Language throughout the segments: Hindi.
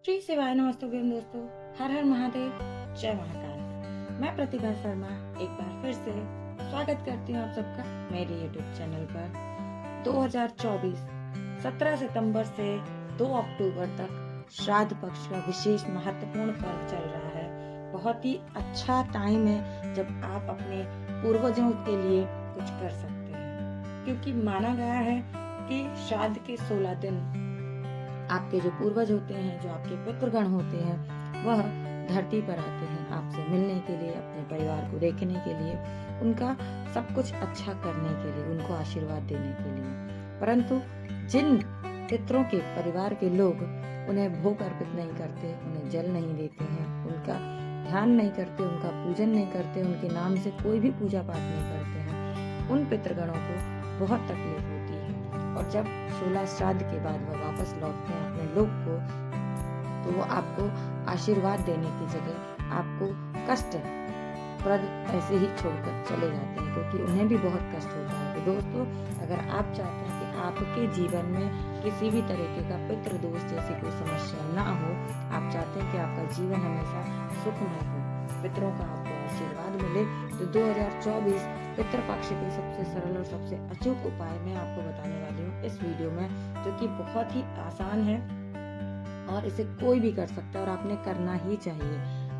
श्री शिवाय नमस्तुभ्यम दोस्तों। हर हर महादेव, जय महाकाल। मैं प्रतिभा शर्मा एक बार फिर से स्वागत करती हूँ आप सबका मेरे YouTube चैनल पर। 2024 17 सितंबर से 2 अक्टूबर तक श्राद्ध पक्ष का विशेष महत्वपूर्ण पर्व चल रहा है। बहुत ही अच्छा टाइम है जब आप अपने पूर्वजों के लिए कुछ कर सकते हैं, क्योंकि माना गया है कि श्राद्ध के 16 दिन आपके जो पूर्वज होते हैं, जो आपके पितृगण होते हैं, वह धरती पर आते हैं आपसे मिलने के लिए, अपने परिवार को देखने के लिए, उनका सब कुछ अच्छा करने के लिए, उनको आशीर्वाद देने के लिए। परंतु जिन पितरों के परिवार के लोग उन्हें भोग अर्पित नहीं करते, उन्हें जल नहीं देते हैं, उनका ध्यान नहीं करते, उनका पूजन नहीं करते, उनके नाम से कोई भी पूजा पाठ नहीं करते हैं, उन पितृगणों को बहुत तकलीफ होती है। और जब 16 श्राद्ध के बाद वह वापस लौटते हैं अपने लोक को, तो वो आपको आशीर्वाद देने की जगह आपको कष्ट प्रद ऐसे ही छोड़कर चले जाते हैं, क्योंकि उन्हें भी बहुत कष्ट होता है। तो दोस्तों, अगर आप चाहते हैं कि आपके जीवन में किसी भी तरीके का पितृ दोष जैसी कोई समस्या ना हो, आप चाहते हैं कि आपका जीवन हमेशा सुखमय हो, पितरों का आपको आशीर्वाद मिले, तो 2024 पितृपक्ष के सबसे सरल और सबसे अचूक उपाय मैं आपको बताने वाली हूँ इस वीडियो में, जो कि बहुत ही आसान है और इसे कोई भी कर सकता है और आपने करना ही चाहिए।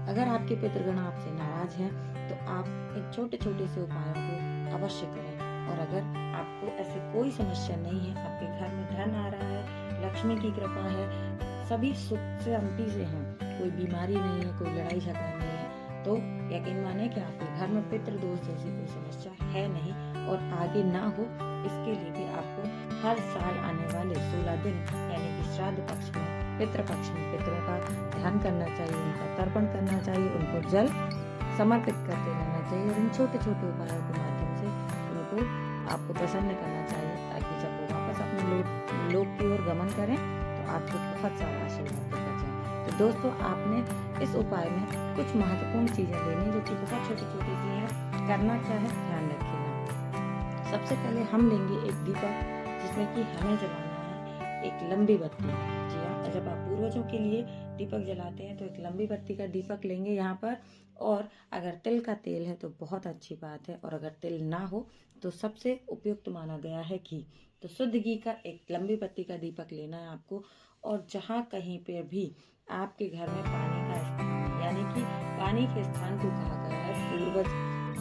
अगर आपके पितृगण आपसे नाराज हैं तो आप इन छोटे छोटे से उपायों को अवश्य करें। और अगर आपको ऐसी कोई समस्या नहीं है, आपके घर में धन आ रहा है, लक्ष्मी की कृपा है, सभी सुख शांति से हैं, कोई बीमारी नहीं है, कोई लड़ाई झगड़ा नहीं है, तो यकीन माने कि आपके घर में पितृदोष जैसी कोई समस्या है नहीं और आगे ना हो। इसके लिए भी आपको हर साल आने वाले 16 दिन यानी कि श्राद्ध पक्ष में, पितृपक्ष में पितरों का ध्यान करना चाहिए, उनका तर्पण करना चाहिए, उनको जल समर्पित करते रहना चाहिए और इन छोटे छोटे उपायों के माध्यम से उनको आपको प्रसन्न करना चाहिए, ताकि जब वो वापस अपने लोक की ओर गमन करें तो आपको बहुत सारा आशीर्वाद देकर जाए। तो दोस्तों, आपने इस उपाय में कुछ महत्वपूर्ण चीजें लेनी, जो कि बहुत छोटी छोटी सी हैं। करना क्या है, ध्यान रखिएगा। सबसे पहले हम लेंगे एक दीपक, जिसमें कि हमें जलाना है एक लंबी बत्ती। जी हाँ, जब आप पूर्वजों के लिए दीपक जलाते हैं तो एक लंबी बत्ती का दीपक लेंगे यहाँ पर। और अगर तिल का तेल है तो बहुत अच्छी बात है, और अगर तिल ना हो तो सबसे उपयुक्त माना गया है घी। तो शुद्ध घी का एक लंबी बत्ती का दीपक लेना है आपको। और जहाँ कहीं पे भी आपके घर में पानी का स्थान है, यानी कि पानी के स्थान को कहा गया है पूर्वज,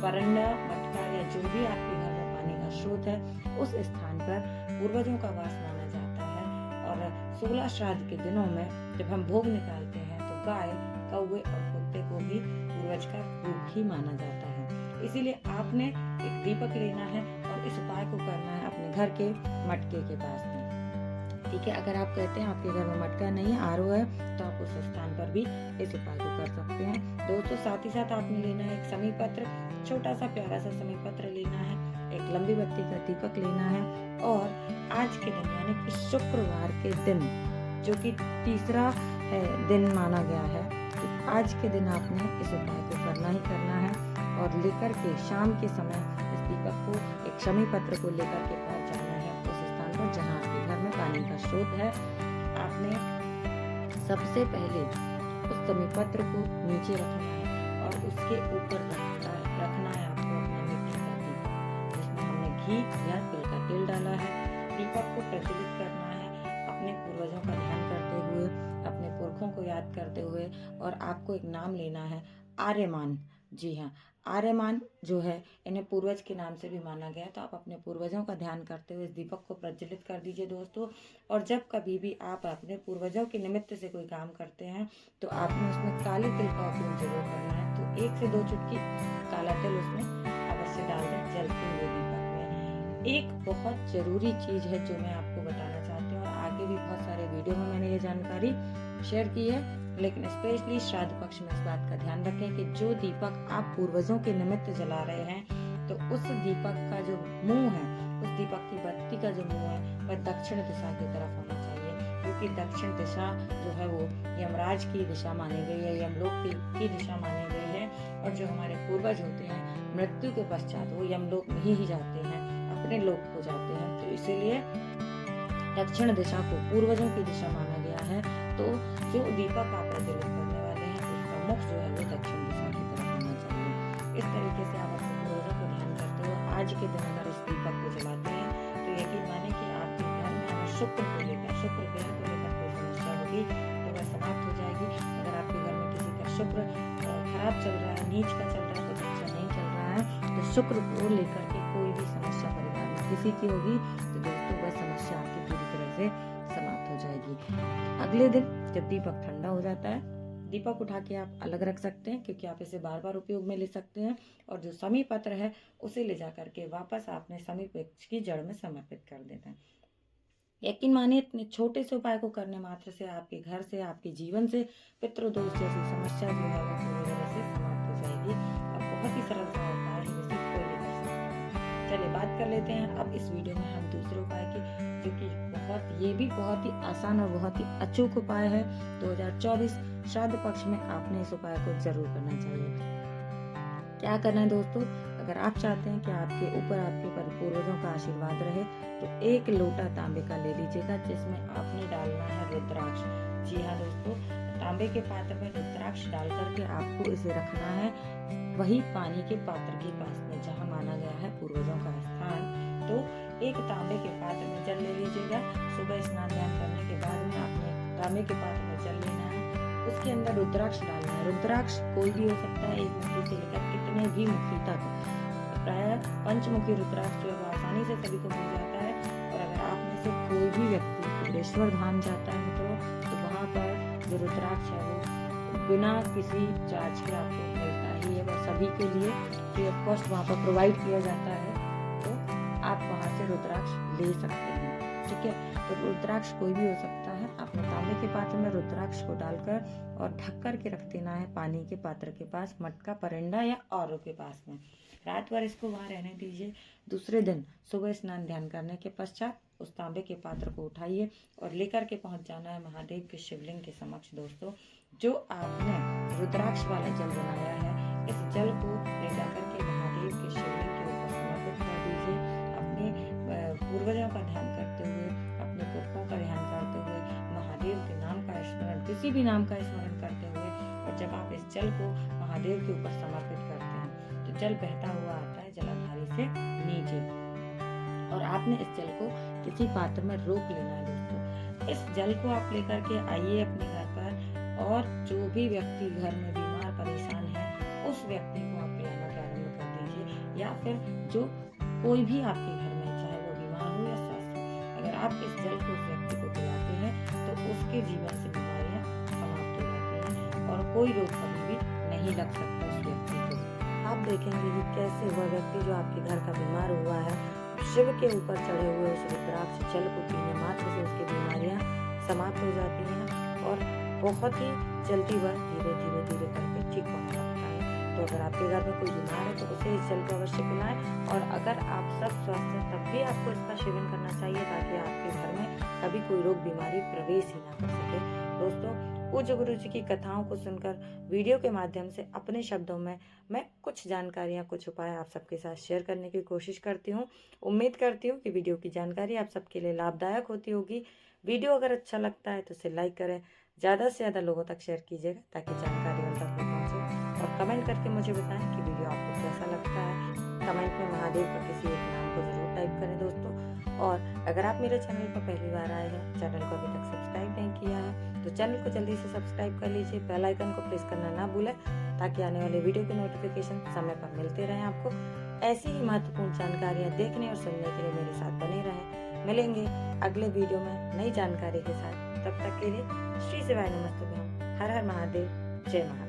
परंडा, मटका या जो भी आपके घर में पानी का स्रोत है, उस स्थान पर पूर्वजों का वास माना जाता है। और 16 श्राद्ध के दिनों में जब हम भोग निकालते हैं तो गाय, कौवे और कुत्ते को भी पूर्वज का रूप ही माना जाता है। इसीलिए आपने एक दीपक लेना है और इस उपाय को करना है अपने घर के मटके के पास में। ठीक है, अगर आप कहते हैं आपके घर में मटका नहीं है, आरओ है, तो आप उस स्थान पर भी इस उपाय को कर सकते हैं। दोस्तों, साथ ही साथ आपने लेना है एक समी पत्र, छोटा सा प्यारा सा समी पत्र लेना है, एक लंबी बत्ती का दीपक लेना है। और आज के दिन यानी कि शुक्रवार के दिन, जो कि तीसरा दिन माना गया है, तो आज के दिन आपने इस उपाय को करना ही करना है। और लेकर के शाम के समय इस दीपक को, एक शमी पत्र को लेकर के पहुंच जाना है उस स्थान पर जहाँ आपके घर में पानी का स्रोत है। आपने सबसे पहले उस शमी पत्र को नीचे रखना है और उसके ऊपर रखना है आपको अपना मिट्टी का दीपक, जिसमें हमने घी या तिल का तेल डाला है। दीपक को प्रज्वलित करना है अपने पूर्वजों का ध्यान करते हुए, अपने पुरखों को याद करते हुए। और आपको एक नाम लेना है आर्यमान। जी हाँ, आर्यमान जो है, इन्हें पूर्वज के नाम से भी माना गया, तो आप अपने पूर्वजों का ध्यान करते हुए इस दीपक को प्रज्वलित कर दीजिए दोस्तों। और जब कभी भी आप अपने पूर्वजों के निमित्त से कोई काम करते हैं तो आपने उसमें काले तिल का उपयोग जरूर करना है। तो 1 से 2 चुटकी काला तिल उसमें अवश्य डाल दें जलते हुए दीपक में। एक बहुत जरूरी चीज है जो मैं आपको बताना चाहती हूँ, और आगे भी बहुत सारे वीडियो में मैंने ये जानकारी शेयर की है, लेकिन स्पेशली श्राद्ध पक्ष में इस बात का ध्यान रखें कि जो दीपक आप पूर्वजों के निमित्त जला रहे हैं, तो उस दीपक का जो मुंह है, उस दीपक की बत्ती का जो मुंह है, वह दक्षिण दिशा की तरफ होना चाहिए, क्योंकि दक्षिण दिशा जो है वो यमराज की दिशा मानी गई है, यमलोक की दिशा मानी गई है। और जो हमारे पूर्वज होते हैं, मृत्यु के पश्चात वो यमलोक में ही जाते हैं, अपने लोक को जाते हैं। तो इसीलिए दक्षिण दिशा को पूर्वजों की दिशा माना गया है। तो जो दीपक आप प्रज्वलित करने वाले हैं उसका मुख जो है वो दक्षिण दिशा की तरफ होना चाहिए। इस तरीके से आप अपने पूर्वजों को ध्यान करते हुए आज के दिन अगर इस दीपक को जलाते हैं तो यकीन माने कि आपके घर में अगर शुक्र ग्रह को लेकर कोई समस्या होगी तो वह समाप्त हो जाएगी। अगर आपके घर में किसी का शुक्र खराब चल रहा है, नीच का चल रहा है, कुछ अच्छा नहीं चल रहा है, तो शुक्र को लेकर के कोई भी समस्या परिवार में किसी की होगी तो दोस्तों वह समस्या आपकी पूरी तरह से समाप्त हो जाएगी। अगले दिन जब दीपक ठंडा हो जाता है, दीपक उठा के आप अलग रख सकते हैं क्योंकि आप इसे बार बार उपयोग में ले सकते हैं। और जो समी पत्र है उसे ले जा करके वापस आपने समी वृक्ष की जड़ में समर्पित कर देना है। यकीन मानिए इतने छोटे से उपाय को करने मात्र से आपके घर से, आपके जीवन से पितृदोष जैसी समस्या जो है वो पूरी तरह से समाप्त हो जाएगी। और बहुत ही सरल सा उपाय है जिसे कोई भी कर सकता है। चलिए बात कर लेते हैं अब इस वीडियो में हम दूसरे उपाय की, जो कि ये भी बहुत ही आसान और बहुत ही अचूक उपाय है। 2024 श्राद्ध पक्ष में आपने इस उपाय को जरूर करना चाहिए। क्या करना है दोस्तों, अगर आप चाहते हैं कि आपके ऊपर आपके पूर्वजों का आशीर्वाद रहे तो 1 लोटा तांबे का ले लीजिएगा जिसमें आपने डालना है रुद्राक्ष। जी हाँ दोस्तों, तांबे के पात्र में रुद्राक्ष डाल करके आपको इसे रखना है वही पानी के पात्र के पास में जहाँ माना गया है पूर्वजों का स्थान। तो एक तांबे के पात्र में जल ले लीजिएगा। सुबह स्नान ध्यान करने के बाद में आपने तांबे के पात्र में जल लेना है, उसके अंदर रुद्राक्ष डालना है। रुद्राक्ष कोई भी हो सकता है, 1 मुट्ठी से लेकर कितने भी मुट्ठी तक। प्राय पंचमुखी रुद्राक्ष जो है आसानी से सभी को मिल जाता है। और अगर आप में से कोई भी व्यक्ति कुबेश्वर धाम जाता है तो वहाँ पर जो रुद्राक्ष है वो बिना किसी चार्ज के आपको मिलता ही है। वह सभी के लिए फ्री ऑफ कॉस्ट वहाँ पर प्रोवाइड किया जाता है, तो आप वहाँ से रुद्राक्ष ले सकते हैं। ठीक है, तो रुद्राक्ष कोई भी हो सकता है। आपने तांबे के पात्र में रुद्राक्ष को डालकर और ढक कर के रख देना है पानी के पात्र के पास, मटका, परिंदा या औरों के पास में। रात भर इसको वहाँ रहने दीजिए। दूसरे दिन सुबह स्नान ध्यान करने के पश्चात उस तांबे के पात्र को उठाइए और लेकर के पहुँच जाना है महादेव के शिवलिंग के समक्ष। दोस्तों, जो आपने रुद्राक्ष वाला जल बनाया है, इस जल को ले जाकर के महादेव के शिवलिंग के ऊपर समर्पित कर दीजिए। अपने पूर्वजों का ध्यान करते हुए, अपने पुरखों का ध्यान करते हुए, महादेव के नाम का स्मरण, किसी भी नाम का स्मरण करते हुए, और जब आप इस जल को महादेव के ऊपर समर्पित करते हैं तो जल बहता हुआ आता है जलाधारी से नीचे, और आपने इस जल को किसी पात्र में रोक लेना है। दोस्तों, इस जल को आप लेकर के आइए अपने घर पर, और जो भी व्यक्ति घर में बीमार परेशान है उस व्यक्ति को आप पिलाना प्रारंभ कर दीजिए। या फिर जो कोई भी आपके घर में, चाहे वो बीमार हो या स्वस्थ हो, अगर आप इस जल को उस व्यक्ति को पिलाते हैं तो उसके जीवन से बीमारियां समाप्त हो जाती हैं और कोई रोग कभी भी नहीं लग सकता उस व्यक्ति को। आप देखेंगे कि कैसे वह व्यक्ति जो आपके घर का बीमार हुआ है, शिव के ऊपर चढ़े हुए उस रुद्राक्ष जल को पीने मात्र से उसकी बीमारियां समाप्त हो जाती हैं और बहुत ही जल्दी वह धीरे धीरे करके ठीक होने लगता है। तो अगर आपके घर में कोई बीमार है तो उसे इस जल को अवश्य पिलाएं। और अगर आप सब स्वस्थ हैं तब भी आपको इसका सेवन करना चाहिए ताकि आपके घर में कभी कोई रोग बीमारी प्रवेश ही ना कर सके। दोस्तों, पूज्य गुरु जी की कथाओं को सुनकर वीडियो के माध्यम से अपने शब्दों में मैं कुछ जानकारियाँ, कुछ उपाय आप सबके साथ शेयर करने की कोशिश करती हूँ। उम्मीद करती हूँ कि वीडियो की जानकारी आप सबके लिए लाभदायक होती होगी। वीडियो अगर अच्छा लगता है तो इसे लाइक करें, ज़्यादा से ज़्यादा लोगों तक शेयर कीजिएगा ताकि जानकारी उन तक पहुँचे। और कमेंट करके मुझे बताएं कि वीडियो आपको कैसा लगता है। कमेंट में महादेव का किसी एक नाम को जरूर टाइप करें दोस्तों। और अगर आप मेरे चैनल पर पहली बार आए हैं, चैनल को अभी तक सब्सक्राइब नहीं किया है तो चैनल को जल्दी से सब्सक्राइब कर लीजिए। बेल आइकन को प्रेस करना ना भूलें ताकि आने वाले वीडियो की नोटिफिकेशन समय पर मिलते रहें आपको। ऐसी ही महत्वपूर्ण जानकारियाँ देखने और सुनने के लिए मेरे साथ बने रहें। मिलेंगे अगले वीडियो में नई जानकारी के साथ। तब तक के लिए श्री शिवाय नमस्तुभ्यम। हर हर महादेव, जय महादेव।